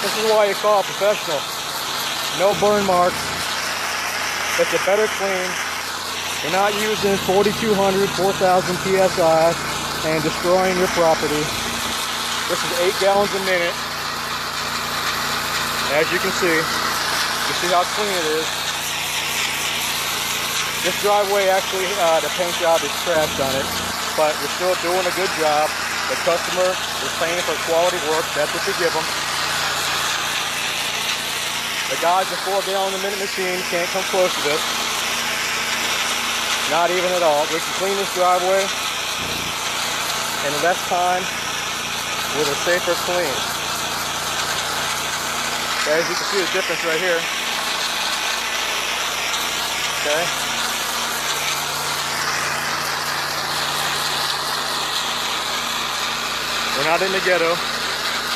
This is why you call a professional. No burn marks. It's a better clean. You're not using 4,200, 4,000 PSI and destroying your property. This is 8 gallons a minute. As you can see how clean it is. This driveway actually, the paint job is scratched on it, but we're still doing a good job. The customer is paying for quality work. That's what you give them. The guys with 4 gallon a minute machine can't come close to this. Not even at all. We can clean this driveway in less time with a safer clean. Okay, as you can see the difference right here. Okay. We're not in the ghetto.